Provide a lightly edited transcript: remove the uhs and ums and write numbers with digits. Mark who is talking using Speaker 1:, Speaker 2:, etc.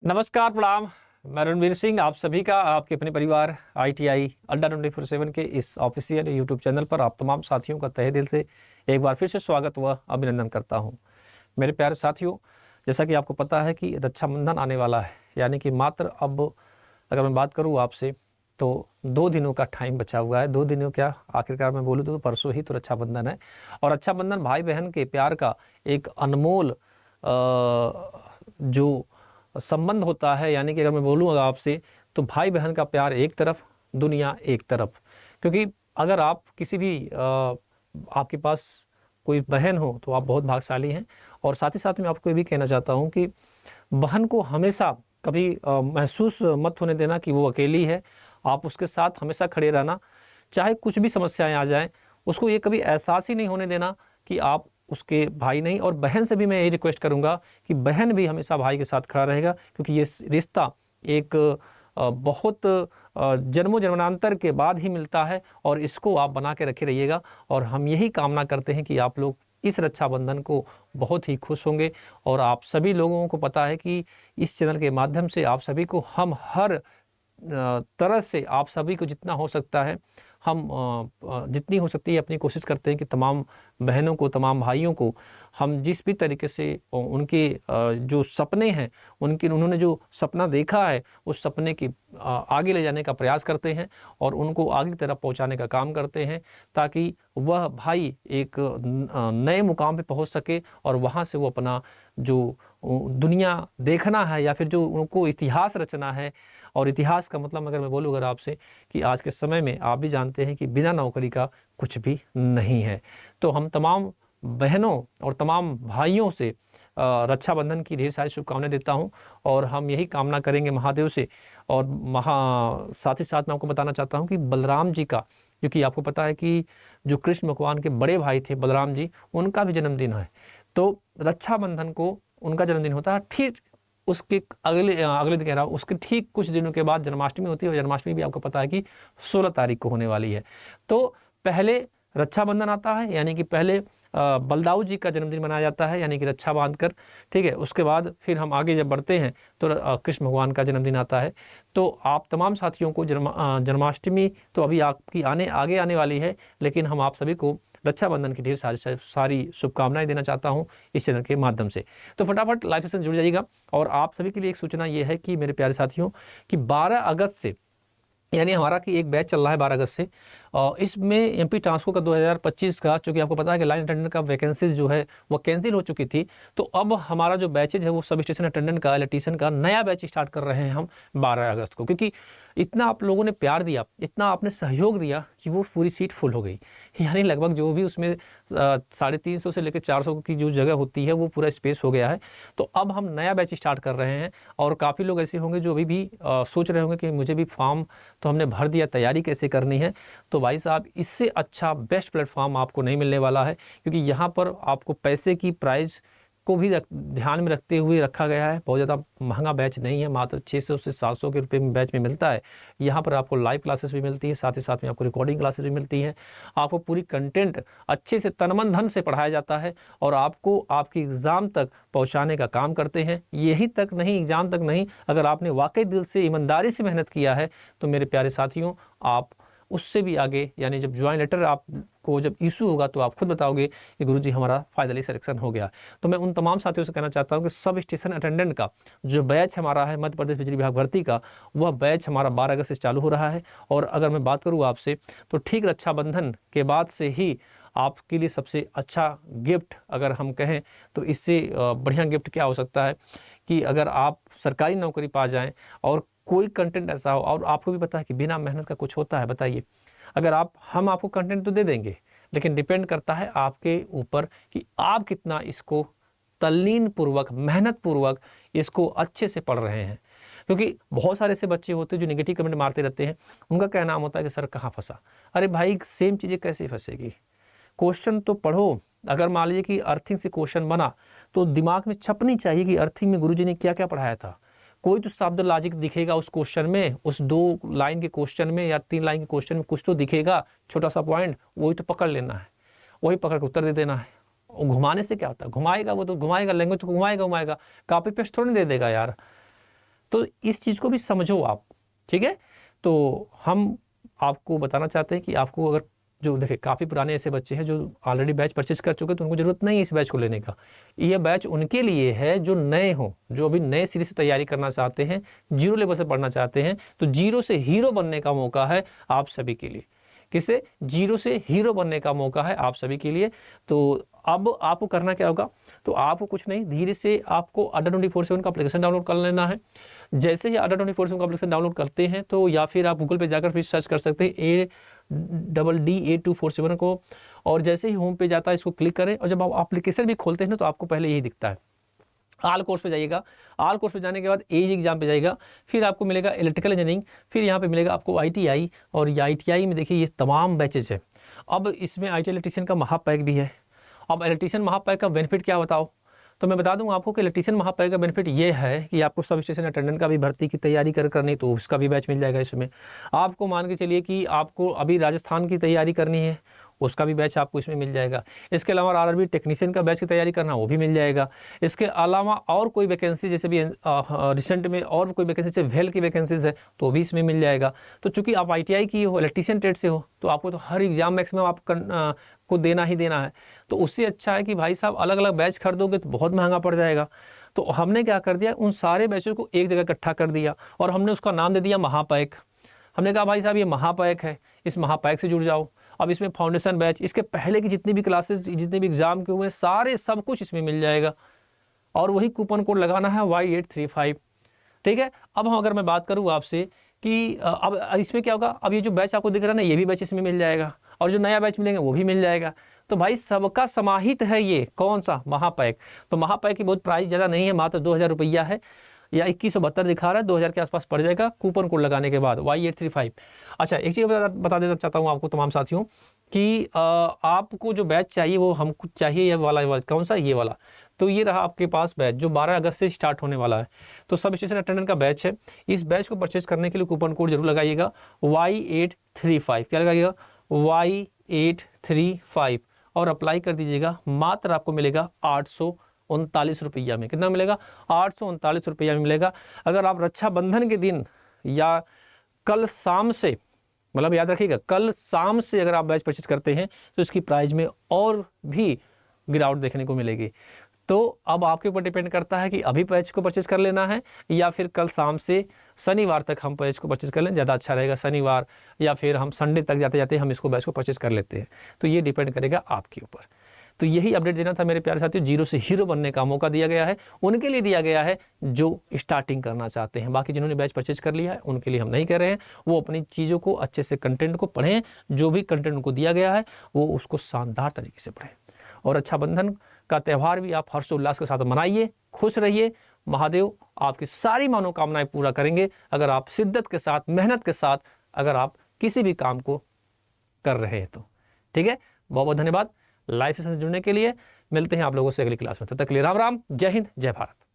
Speaker 1: नमस्कार, प्रणाम। मैं रणवीर सिंह आप सभी का आपके अपने परिवार ITI अड्डा 24/7 के इस ऑफिशियल यूट्यूब चैनल पर आप तमाम साथियों का तहे दिल से एक बार फिर से स्वागत व अभिनंदन करता हूं। मेरे प्यारे साथियों, जैसा कि आपको पता है कि रक्षाबंधन आने वाला है, यानी कि मात्र अब अगर मैं बात करूं आपसे तो 2 दिनों का टाइम बचा हुआ है। 2 दिनों क्या, आखिरकार मैं बोलूँ तो परसों ही तो रक्षाबंधन है। और रक्षाबंधन भाई बहन के प्यार का एक अनमोल जो संबंध होता है, यानी कि अगर मैं बोलूँ आपसे तो भाई बहन का प्यार एक तरफ, दुनिया एक तरफ। क्योंकि अगर आप किसी भी आपके पास कोई बहन हो तो आप बहुत भाग्यशाली हैं। और साथ ही साथ मैं आपको ये भी कहना चाहता हूँ कि बहन को हमेशा कभी महसूस मत होने देना कि वो अकेली है। आप उसके साथ हमेशा खड़े रहना, चाहे कुछ भी समस्याएं आ जाएं, उसको ये कभी एहसास ही नहीं होने देना कि आप उसके भाई नहीं। और बहन से भी मैं यही रिक्वेस्ट करूंगा कि बहन भी हमेशा भाई के साथ खड़ा रहेगा, क्योंकि ये रिश्ता एक बहुत जन्मों जन्मांतर के बाद ही मिलता है और इसको आप बना के रखे रहिएगा। और हम यही कामना करते हैं कि आप लोग इस रक्षाबंधन को बहुत ही खुश होंगे। और आप सभी लोगों को पता है कि इस चैनल के माध्यम से आप सभी को हम हर तरह से, आप सभी को जितना हो सकता है, हम जितनी हो सकती है अपनी कोशिश करते हैं कि तमाम बहनों को, तमाम भाइयों को हम जिस भी तरीके से उनके जो सपने हैं, उन्होंने जो सपना देखा है उस सपने की आगे ले जाने का प्रयास करते हैं और उनको आगे की तरफ पहुंचाने का काम करते हैं, ताकि वह भाई एक नए मुकाम पे पहुंच सके और वहां से वो अपना जो दुनिया देखना है या फिर जो उनको इतिहास रचना है। और इतिहास का मतलब अगर मैं बोलूँ अगर आपसे कि आज के समय में आप भी जानते हैं कि बिना नौकरी का कुछ भी नहीं है। तो हम तमाम बहनों और तमाम भाइयों से रक्षाबंधन की ढेर सारी शुभकामनाएं देता हूं। और हम यही कामना करेंगे महादेव से। और साथ ही साथ मैं आपको बताना चाहता हूं कि बलराम जी का, क्योंकि आपको पता है कि जो कृष्ण भगवान के बड़े भाई थे बलराम जी, उनका भी जन्मदिन है। तो रक्षाबंधन को उनका जन्मदिन होता है, ठीक उसके अगले दिन कह रहा हूँ, उसके ठीक कुछ दिनों के बाद जन्माष्टमी होती है। और जन्माष्टमी भी आपको पता है कि 16 तारीख को होने वाली है। तो पहले रक्षाबंधन आता है, यानी कि पहले बलदाऊ जी का जन्मदिन मनाया जाता है, यानी कि रक्षा बांधकर, ठीक है। उसके बाद फिर हम आगे जब बढ़ते हैं तो कृष्ण भगवान का जन्मदिन आता है। तो आप तमाम साथियों को जन्माष्टमी तो अभी आपकी आगे आने वाली है, लेकिन हम आप सभी को रक्षाबंधन की ढेर सारी शुभकामनाएं देना चाहता हूं इस चैनल के माध्यम से। तो फटाफट लाइव सेशन जुड़ जाइएगा। और आप सभी के लिए एक सूचना ये है कि मेरे प्यारे साथियों, कि 12 अगस्त से, यानी हमारा कि एक बैच चल रहा है 12 अगस्त से, और इसमें MP ट्रांसको का 2025 का, चूँकि आपको पता है कि लाइन अटेंडेंट का वैकेंसीज जो है वो कैंसिल हो चुकी थी, तो अब हमारा जो बैचेज है वो सब स्टेशन अटेंडेंट का, इलेक्ट्रीशियन का नया बैच स्टार्ट कर रहे हैं हम 12 अगस्त को। क्योंकि इतना आप लोगों ने प्यार दिया, इतना आपने सहयोग दिया कि वो पूरी सीट फुल हो गई। यानी लगभग जो भी उसमें 350 से लेकर 400 की जो जगह होती है वो पूरा स्पेस हो गया है। तो अब हम नया बैच स्टार्ट कर रहे हैं। और काफ़ी लोग ऐसे होंगे जो अभी भी सोच रहे होंगे कि मुझे भी फॉर्म तो हमने भर दिया, तैयारी कैसे करनी है। तो भाई साहब, इससे अच्छा बेस्ट प्लेटफॉर्म आपको नहीं मिलने वाला है, क्योंकि यहाँ पर आपको पैसे की प्राइस को भी ध्यान में रखते हुए रखा गया है। बहुत ज़्यादा महंगा बैच नहीं है, मात्र 600 से 700 के रुपये में बैच में मिलता है। यहाँ पर आपको लाइव क्लासेस भी मिलती है, साथ ही साथ में आपको रिकॉर्डिंग क्लासेस भी मिलती हैं। आपको पूरी कंटेंट अच्छे से तन मन धन से पढ़ाया जाता है और आपको आपकी एग्ज़ाम तक पहुँचाने का काम करते हैं। यही तक नहीं, एग्ज़ाम तक नहीं, अगर आपने वाकई दिल से ईमानदारी से मेहनत किया है तो मेरे प्यारे साथियों, आप उससे भी आगे, यानी जब ज्वाइन लेटर आपको जब इशू होगा तो आप खुद बताओगे कि गुरुजी हमारा फाइनली सिलेक्शन हो गया। तो मैं उन तमाम साथियों से कहना चाहता हूं कि सब स्टेशन अटेंडेंट का जो बैच हमारा है मध्य प्रदेश बिजली विभाग भर्ती का, वह बैच हमारा 12 अगस्त से चालू हो रहा है। और अगर मैं बात करूँ आपसे तो ठीक रक्षाबंधन के बाद से ही आपके लिए सबसे अच्छा गिफ्ट अगर हम कहें तो इससे बढ़िया गिफ्ट क्या हो सकता है कि अगर आप सरकारी नौकरी पा जाएं और कोई कंटेंट ऐसा हो। और आपको भी पता है कि बिना मेहनत का कुछ होता है, बताइए। अगर हम आपको कंटेंट तो दे देंगे, लेकिन डिपेंड करता है आपके ऊपर कि आप कितना इसको तल्लीन पूर्वक, मेहनत पूर्वक इसको अच्छे से पढ़ रहे हैं। क्योंकि बहुत सारे ऐसे बच्चे होते हैं जो नेगेटिव कमेंट मारते रहते हैं, उनका क्या नाम होता है कि सर कहाँ फंसा। अरे भाई, सेम चीज़ें कैसे फंसेगी? क्वेश्चन तो पढ़ो। अगर मान लीजिए कि अर्थिंग से क्वेश्चन बना तो दिमाग में छपनी चाहिए कि अर्थिंग में गुरुजी ने क्या क्या पढ़ाया था। कोई तो शब्द लॉजिक दिखेगा उस क्वेश्चन में, उस 2 लाइन के क्वेश्चन में या 3 लाइन के क्वेश्चन में कुछ तो दिखेगा, छोटा सा पॉइंट, वही तो पकड़ लेना है, वही पकड़ के उत्तर दे देना है। और घुमाने से क्या होता है? घुमाएगा वो तो घुमाएगा, लैंग्वेज तो घुमाएगा, कॉपी पेस्ट थोड़ी दे देगा यार। तो इस चीज़ को भी समझो आप, ठीक है। तो हम आपको बताना चाहते हैं कि आपको अगर जो देखिए काफ़ी पुराने ऐसे बच्चे हैं जो ऑलरेडी बैच परचेज कर चुके हैं, तो उनको ज़रूरत नहीं है इस बैच को लेने का। यह बैच उनके लिए है जो नए हों, जो अभी नए सिरे से तैयारी करना चाहते हैं, जीरो लेवल से पढ़ना चाहते हैं। तो जीरो से हीरो बनने का मौका है आप सभी के लिए। किसे? जीरो से हीरो बनने का मौका है आप सभी के लिए। तो अब आपको करना क्या होगा? तो आपको कुछ नहीं, धीरे से आपको अड्डा 24/7 का एप्लीकेशन डाउनलोड कर लेना है। जैसे ही अड्डा 24/7 का एप्लीकेशन डाउनलोड करते हैं तो या फिर आप गूगल पे जाकर फिर सर्च कर सकते हैं ADDA247 को, और जैसे ही होम पे जाता है इसको क्लिक करें, और जब आप एप्लीकेशन भी खोलते हैं ना तो आपको पहले यही दिखता है। ऑल कोर्स पे जाइएगा, ऑल कोर्स पे जाने के बाद एज एग्जाम पे जाइएगा, फिर आपको मिलेगा इलेक्ट्रिकल इंजीनियरिंग, फिर यहाँ पे मिलेगा आपको ITI, और ये ITI में देखिए ये तमाम बैचेज है। अब इसमें ITI इलेक्ट्रीशियन का महापैक भी है। अब इलेक्ट्रीशियन महापैक का बेनिफिट क्या बताओ? तो मैं बता दूं आपको कि इलेक्ट्रीशियन महापैक का बेनिफिट ये है कि आपको सब स्टेशन अटेंडेंट का भी भर्ती की तैयारी करनी, तो उसका भी बैच मिल जाएगा इसमें। आपको मान के चलिए कि आपको अभी राजस्थान की तैयारी करनी है, उसका भी बैच आपको इसमें मिल जाएगा। इसके अलावा RRB टेक्नीशियन का बैच की तैयारी करना, वो भी मिल जाएगा। इसके अलावा और कोई वैकेंसी जैसे भी रिसेंट में और कोई वैकेंसी जैसे वेल की वैकेंसीज है तो भी इसमें मिल जाएगा। तो चूंकि आप ITI की हो, इलेक्ट्रीशियन ट्रेड से हो, तो आपको तो हर एग्जाम मैक्सिमम आप को देना ही देना है। तो उससे अच्छा है कि भाई साहब अलग अलग बैच खरीदोगे तो बहुत महंगा पड़ जाएगा। तो हमने क्या कर दिया, उन सारे बैचों को एक जगह इकट्ठा कर दिया और हमने उसका नाम दे दिया महापैक। हमने कहा भाई साहब ये महापैक है, इस महापैक से जुड़ जाओ। अब इसमें फाउंडेशन बैच, इसके पहले की जितनी भी क्लासेस, जितने भी एग्जाम के हुए सारे सब कुछ इसमें मिल जाएगा, और वही कूपन कोड लगाना है Y835, ठीक है। अब हम अगर मैं बात करूँ आपसे कि अब इसमें क्या होगा, अब ये जो बैच आपको दिख रहा है ना, ये भी बैच इसमें मिल जाएगा, और जो नया बैच मिलेंगे वो भी मिल जाएगा। तो भाई सबका समाहित है ये कौन सा? महापैक। तो महापैक की बहुत प्राइस ज़्यादा नहीं है, मात्र 2000 रुपया है, या 2172 दिखा रहा है, 2000 के आसपास पड़ जाएगा कूपन कोड लगाने के बाद Y835। अच्छा, एक चीज़ बता देना चाहता हूँ आपको तमाम साथियों कि आपको जो बैच चाहिए वो हमको चाहिए ये वाला, कौन सा? ये वाला। तो ये रहा आपके पास बैच जो 12 अगस्त से स्टार्ट होने वाला है। तो सब स्टेशन अटेंडेंट का बैच है। इस बैच को परचेज करने के लिए कूपन कोड जरूर लगाइएगा Y835। क्या लगाइएगा? Y835 और अप्लाई कर दीजिएगा। मात्र आपको मिलेगा 839 रुपया में। कितना मिलेगा? 839 रुपया में मिलेगा। अगर आप रक्षाबंधन के दिन या कल शाम से, मतलब याद रखिएगा कल शाम से अगर आप बैच परचेज करते हैं तो इसकी प्राइस में और भी गिरावट देखने को मिलेगी। तो अब आपके ऊपर डिपेंड करता है कि अभी बैच को परचेज कर लेना है या फिर कल शाम से शनिवार तक हम बैच को परचेज कर लें, ज़्यादा अच्छा रहेगा। शनिवार या फिर हम संडे तक जाते जाते हम इसको बैच को परचेज कर लेते हैं। तो ये डिपेंड करेगा आपके ऊपर। तो यही अपडेट देना था मेरे प्यारे साथियों। जीरो से हीरो बनने का मौका दिया गया है, उनके लिए दिया गया है जो स्टार्टिंग करना चाहते हैं। बाकी जिन्होंने बैच परचेज कर लिया है उनके लिए हम नहीं कर रहे हैं। वो अपनी चीज़ों को अच्छे से, कंटेंट को पढ़ें, जो भी कंटेंट उनको दिया गया है वो उसको शानदार तरीके से पढ़ें। और रक्षाबंधन का त्यौहार भी आप हर्षोल्लास के साथ मनाइए, खुश रहिए। महादेव आपकी सारी मनोकामनाएं पूरा करेंगे अगर आप शिद्दत के साथ, मेहनत के साथ अगर आप किसी भी काम को कर रहे हैं तो। ठीक है, बहुत बहुत धन्यवाद लाइव सेशन से जुड़ने के लिए। मिलते हैं आप लोगों से अगली क्लास में, तब तक के लिए राम राम, जय हिंद, जय भारत।